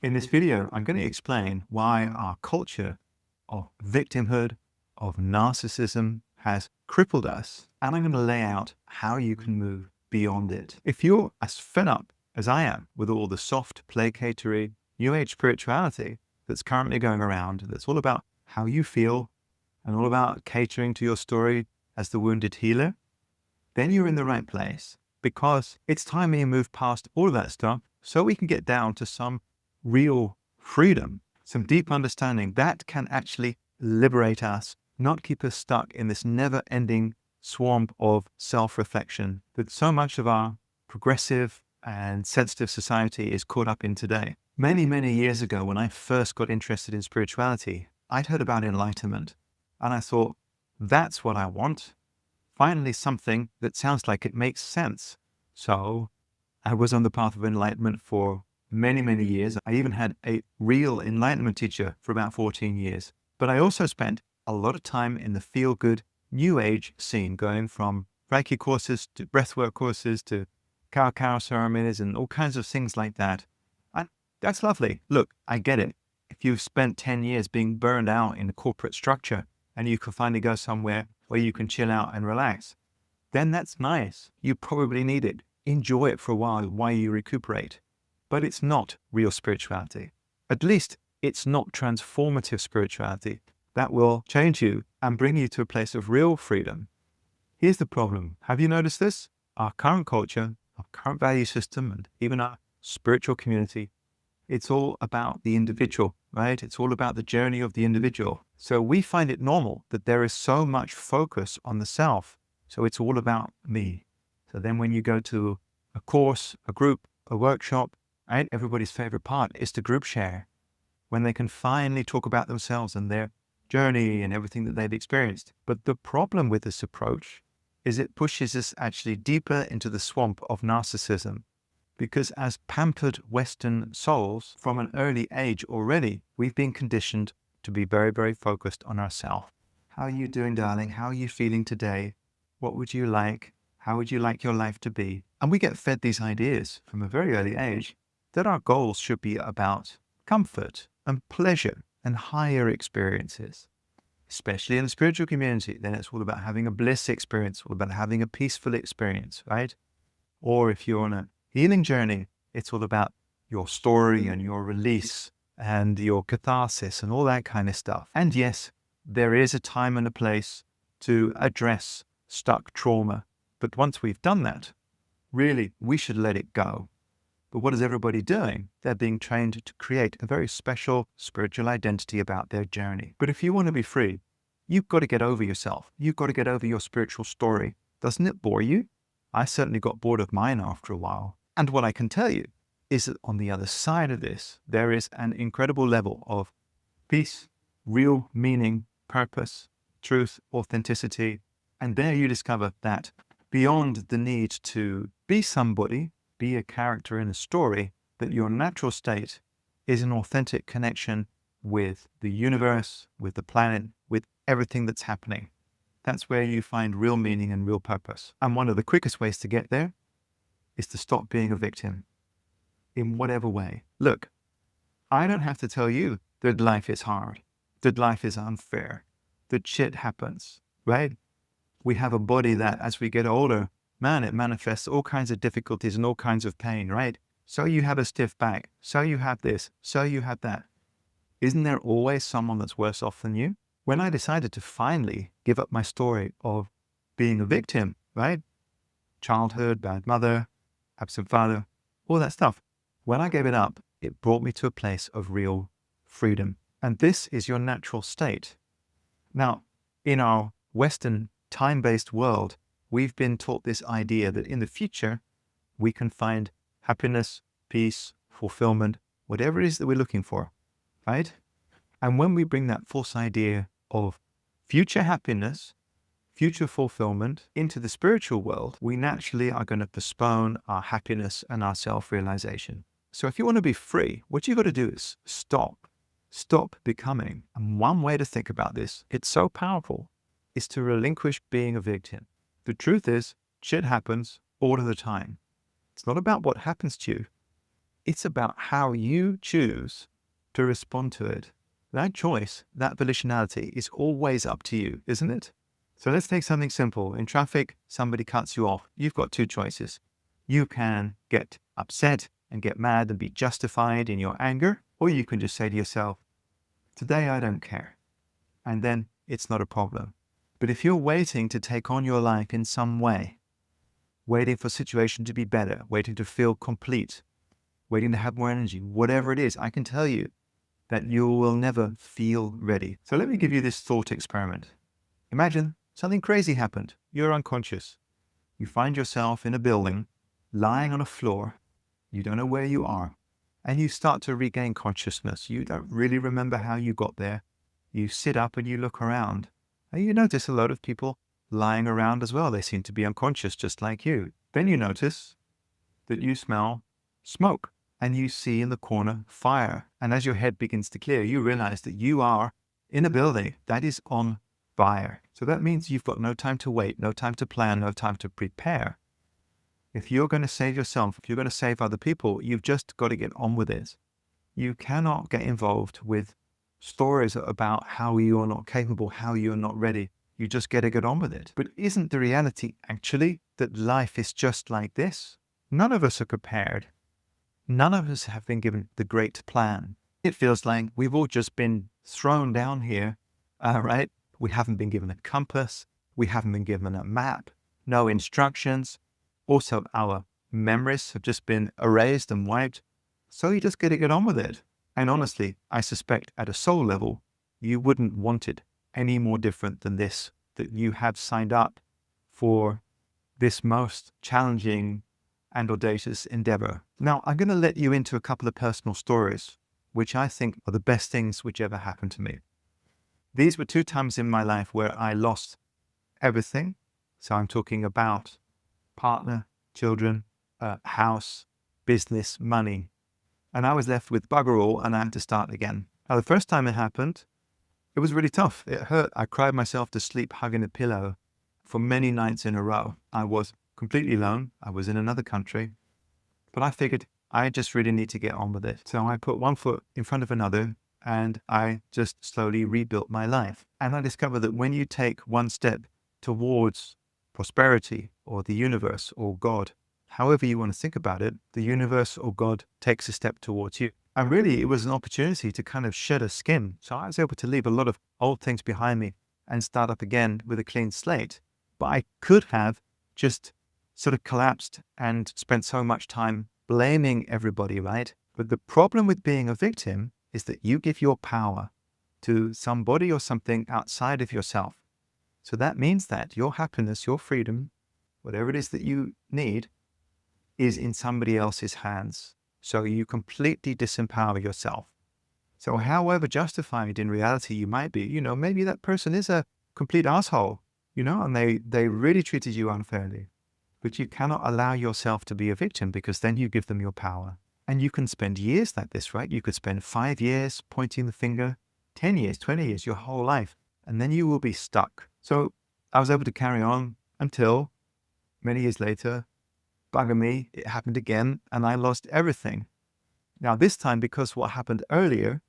In this video, I'm going to explain why our culture of victimhood, of narcissism has crippled us, and I'm going to lay out how you can move beyond it. If you're as fed up as I am with all the soft, placatory, New Age spirituality that's currently going around, that's all about how you feel and all about catering to your story as the wounded healer, then you're in the right place, because it's time we move past all of that stuff so we can get down to some real freedom, some deep understanding that can actually liberate us, not keep us stuck in this never-ending swamp of self-reflection that so much of our progressive and sensitive society is caught up in today. Many, many years ago, when I first got interested in spirituality, I'd heard about enlightenment, and I thought, that's what I want. Finally, something that sounds like it makes sense. So I was on the path of enlightenment for many, many years. I even had a real enlightenment teacher for about 14 years. But I also spent a lot of time in the feel-good New Age scene, going from Reiki courses to breathwork courses to cacao ceremonies and all kinds of things like that. And that's lovely. Look, I get it. If you've spent 10 years being burned out in a corporate structure and you can finally go somewhere where you can chill out and relax, then that's nice. You probably need it. Enjoy it for a while you recuperate. But it's not real spirituality. At least it's not transformative spirituality that will change you and bring you to a place of real freedom. Here's the problem. Have you noticed this? Our current culture, our current value system, and even our spiritual community, it's all about the individual, right? It's all about the journey of the individual. So we find it normal that there is so much focus on the self. So it's all about me. So then when you go to a course, a group, a workshop, right, everybody's favorite part is the group share, when they can finally talk about themselves and their journey and everything that they've experienced. But the problem with this approach is it pushes us actually deeper into the swamp of narcissism. Because as pampered Western souls, from an early age already, we've been conditioned to be very, very focused on ourselves. How are you doing, darling? How are you feeling today? What would you like? How would you like your life to be? And we get fed these ideas from a very early age that our goals should be about comfort and pleasure and higher experiences. Especially in the spiritual community, then it's all about having a bliss experience, all about having a peaceful experience, right? Or if you're on a healing journey, it's all about your story and your release and your catharsis and all that kind of stuff. And yes, there is a time and a place to address stuck trauma. But once we've done that, really, we should let it go. But what is everybody doing? They're being trained to create a very special spiritual identity about their journey. But if you want to be free, you've got to get over yourself. You've got to get over your spiritual story. Doesn't it bore you? I certainly got bored of mine after a while. And what I can tell you is that on the other side of this, there is an incredible level of peace, real meaning, purpose, truth, authenticity. And there you discover that beyond the need to be somebody, be a character in a story, that your natural state is an authentic connection with the universe, with the planet, with everything that's happening. That's where you find real meaning and real purpose. And one of the quickest ways to get there is to stop being a victim in whatever way. Look, I don't have to tell you that life is hard, that life is unfair, that shit happens, right? We have a body that, as we get older, man, it manifests all kinds of difficulties and all kinds of pain, right? So you have a stiff back, so you have this, so you have that. Isn't there always someone that's worse off than you? When I decided to finally give up my story of being a victim, right? Childhood, bad mother, absent father, all that stuff. When I gave it up, it brought me to a place of real freedom. And this is your natural state. Now, in our Western time-based world, we've been taught this idea that in the future, we can find happiness, peace, fulfillment, whatever it is that we're looking for, right? And when we bring that false idea of future happiness, future fulfillment into the spiritual world, we naturally are going to postpone our happiness and our self-realization. So if you want to be free, what you've got to do is stop becoming. And one way to think about this, it's so powerful, is to relinquish being a victim. The truth is, shit happens all of the time. It's not about what happens to you. It's about how you choose to respond to it. That choice, that volitionality is always up to you, isn't it? So let's take something simple. In traffic, somebody cuts you off. You've got two choices. You can get upset and get mad and be justified in your anger, or you can just say to yourself, today I don't care. And then it's not a problem. But if you're waiting to take on your life in some way, waiting for a situation to be better, waiting to feel complete, waiting to have more energy, whatever it is, I can tell you that you will never feel ready. So let me give you this thought experiment. Imagine something crazy happened. You're unconscious. You find yourself in a building, lying on a floor. You don't know where you are. And you start to regain consciousness. You don't really remember how you got there. You sit up and you look around. And you notice a lot of people lying around as well. They seem to be unconscious, just like you. Then you notice that you smell smoke. And you see in the corner fire. And as your head begins to clear, you realize that you are in a building that is on fire. So that means you've got no time to wait, no time to plan, no time to prepare. If you're going to save yourself, if you're going to save other people, you've just got to get on with it. You cannot get involved with stories about how you're not capable, how you're not ready. You just got to get on with it. But isn't the reality actually that life is just like this? None of us are prepared. None of us have been given the great plan. It feels like we've all just been thrown down here, right? We haven't been given a compass. We haven't been given a map, no instructions. Also, our memories have just been erased and wiped. So you just got to get on with it. And honestly, I suspect at a soul level, you wouldn't want it any more different than this, that you have signed up for this most challenging and audacious endeavor. Now, I'm going to let you into a couple of personal stories, which I think are the best things which ever happened to me. These were 2 times in my life where I lost everything. So I'm talking about partner, children, house, business, money. And I was left with bugger all and I had to start again. Now, the first time it happened, it was really tough. It hurt. I cried myself to sleep hugging a pillow for many nights in a row. I was completely alone. I was in another country. But I figured I just really need to get on with it. So I put one foot in front of another and I just slowly rebuilt my life. And I discovered that when you take one step towards prosperity or the universe or God, however you want to think about it, the universe or God takes a step towards you. And really, it was an opportunity to kind of shed a skin. So I was able to leave a lot of old things behind me and start up again with a clean slate. But I could have just sort of collapsed and spent so much time blaming everybody, right? But the problem with being a victim is that you give your power to somebody or something outside of yourself. So that means that your happiness, your freedom, whatever it is that you need, is in somebody else's hands. So you completely disempower yourself. So however justified in reality you might be, maybe that person is a complete asshole, and they really treated you unfairly. But you cannot allow yourself to be a victim because then you give them your power. And you can spend years like this, right? You could spend 5 years pointing the finger, 10 years, 20 years, your whole life, and then you will be stuck. So I was able to carry on until many years later, bugger me, it happened again, and I lost everything. Now this time, because what happened earlier,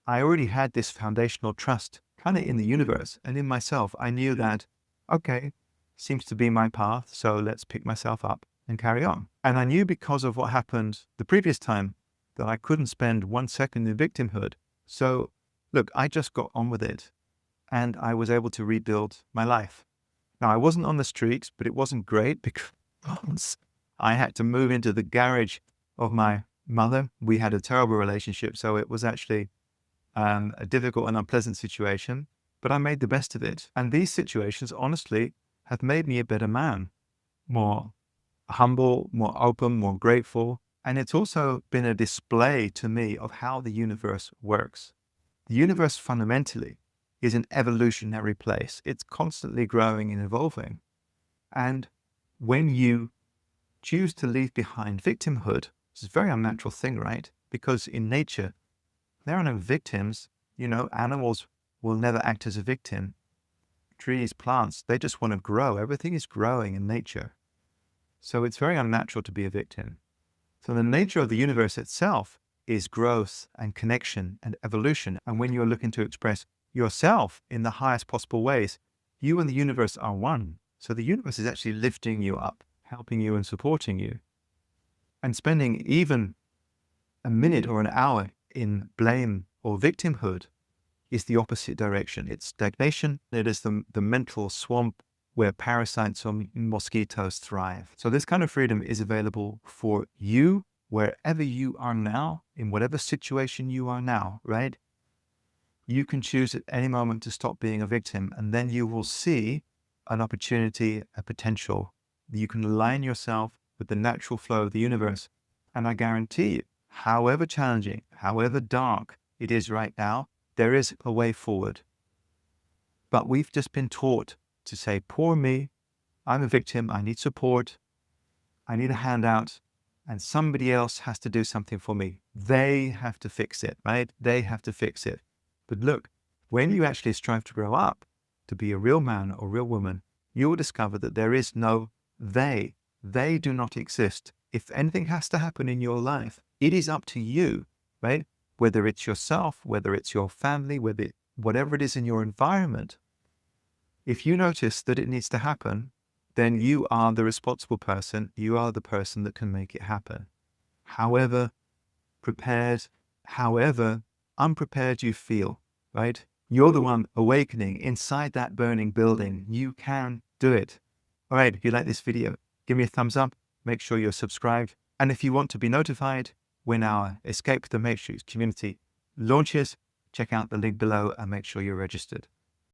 I already had this foundational trust kind of in the universe and in myself. I knew that, okay, seems to be my path, so let's pick myself up and carry on. And I knew because of what happened the previous time that I couldn't spend 1 second in victimhood. So look, I just got on with it and I was able to rebuild my life. Now I wasn't on the streets, but it wasn't great because I had to move into the garage of my mother. We had a terrible relationship, so it was actually a difficult and unpleasant situation, but I made the best of it. And these situations, honestly, have made me a better man, more humble, more open, more grateful. And it's also been a display to me of how the universe works. The universe fundamentally is an evolutionary place. It's constantly growing and evolving. And when you choose to leave behind victimhood, it's a very unnatural thing, right? Because in nature, there are no victims. Animals will never act as a victim. Trees, plants, they just want to grow. Everything is growing in nature. So it's very unnatural to be a victim. So the nature of the universe itself is growth and connection and evolution. And when you're looking to express yourself in the highest possible ways, you and the universe are one. So the universe is actually lifting you up, helping you and supporting you. And spending even a minute or an hour in blame or victimhood is the opposite direction. It's stagnation. It is the mental swamp where parasites or mosquitoes thrive. So this kind of freedom is available for you wherever you are now, in whatever situation you are now, right? You can choose at any moment to stop being a victim, and then you will see an opportunity, a potential. You can align yourself with the natural flow of the universe. And I guarantee you, however challenging, however dark it is right now, there is a way forward. But we've just been taught to say, poor me, I'm a victim, I need support, I need a handout, and somebody else has to do something for me. They have to fix it, right? They have to fix it. But look, when you actually strive to grow up, to be a real man or real woman, you will discover that there is no they. They do not exist. If anything has to happen in your life, it is up to you, right? Whether it's yourself, whether it's your family, whatever it is in your environment. If you notice that it needs to happen, then you are the responsible person. You are the person that can make it happen. However prepared, however unprepared you feel, right? You're the one awakening inside that burning building. You can do it. All right, if you like this video, give me a thumbs up. Make sure you're subscribed. And if you want to be notified when our Escape the Matrix community launches, check out the link below and make sure you're registered.